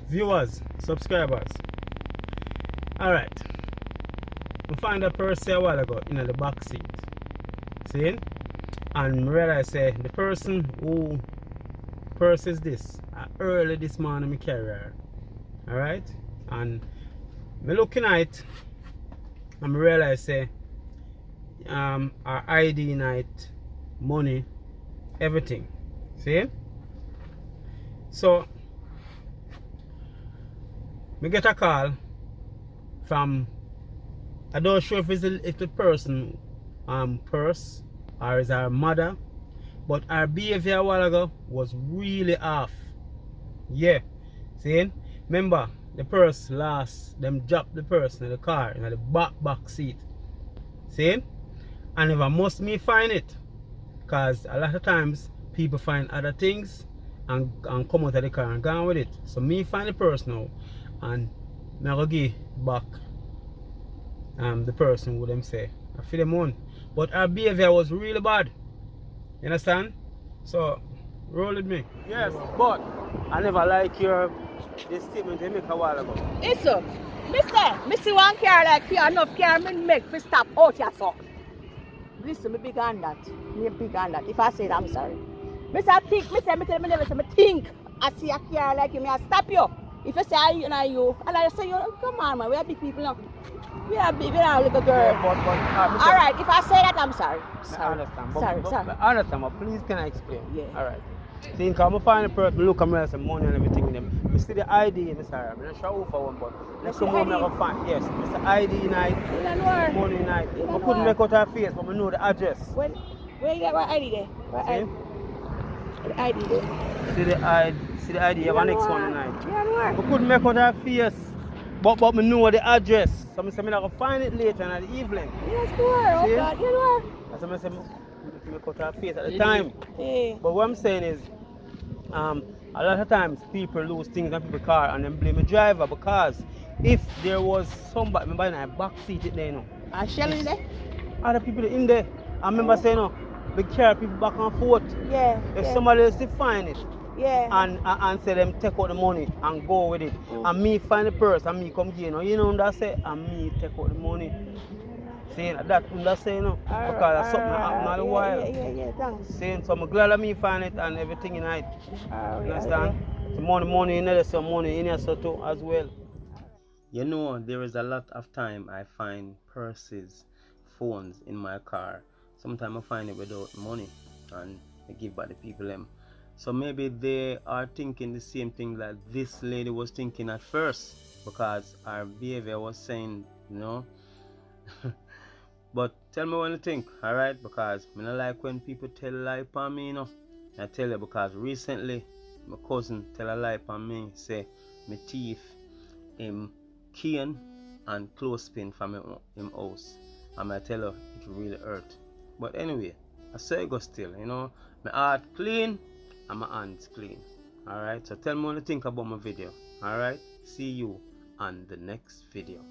viewers, subscribers. Alright. I find a person a while ago in the back seat. See? And realize say the person who purses this early this morning in my career. Alright? And me looking at it and I realize say our ID night, money, everything. See? So me get a call from, I don't sure if it's the person purse or is our mother, but our behavior a while ago was really off. Yeah. See? Remember the purse last, them dropped the purse in the car in the back seat. See? And if I must me find it, because a lot of times people find other things and come out of the car and go on with it. So me find the purse now and I go give back the person who them say I feel them on. But our behavior was really bad. You understand? So roll with me. Yes, but I never like this statement you make a while ago. Listen, me see one car like you, enough car me make me stop out here so. Listen, me big on that. Me big on that. If I say it, I'm sorry. Me say I think, me tell me never say me think I see a car like you, me I stop you. If you say I you and you, and I say you, come on man, we are big people now. We are big, we are little girl. Yeah, Alright, if I say that, I'm sorry. I understand. Sorry. I understand, but please can I explain? Yeah. Alright. See, because I find the person, look at me some money and everything in them. I see the ID in the sorry. I'm not sure for one, but let's come home and find. Yes, it's the ID night, money night. I couldn't make out her face, but I know the address. Where you get what ID there? What See? ID? The ID there. See the ID, you have a next one tonight. Yeah, I couldn't make out her face, but I know the address. So I say I'm going to find it later in the evening. yes, you are. See? Oh God, you are. That's what I say. Make out her face at the time. Hey. But what I'm saying is, a lot of times people lose things in people's car and then blame the driver, because if there was somebody, remember in a back seat it there, you know. Are Shelly there? Other people in there. I remember saying, no, we carry people back and forth. Yeah. If somebody else define it Yeah. and say them take out the money and go with it, and me find the purse and me come here, you know what I say, and me take out the money. Saying that, that's saying, no, because that's something that happened all the while. Yeah, thanks. Saying, so I'm glad that me find it and everything in it. You understand? The money in there, some money in here so too as well. You know, there is a lot of time I find purses, phones in my car. Sometimes I find it without money and I give back the people them. So maybe they are thinking the same thing that this lady was thinking at first, because our behavior was saying, you know. But tell me what you think, alright? Because I don't like when people tell a lie upon me, you know. I tell you, because recently my cousin tell a lie upon me, say my thief him cane and clothespin from him house. And I tell her it really hurt. But anyway, I say it go still, you know. My heart clean and my hands clean. Alright, so tell me what you think about my video. Alright, see you on the next video.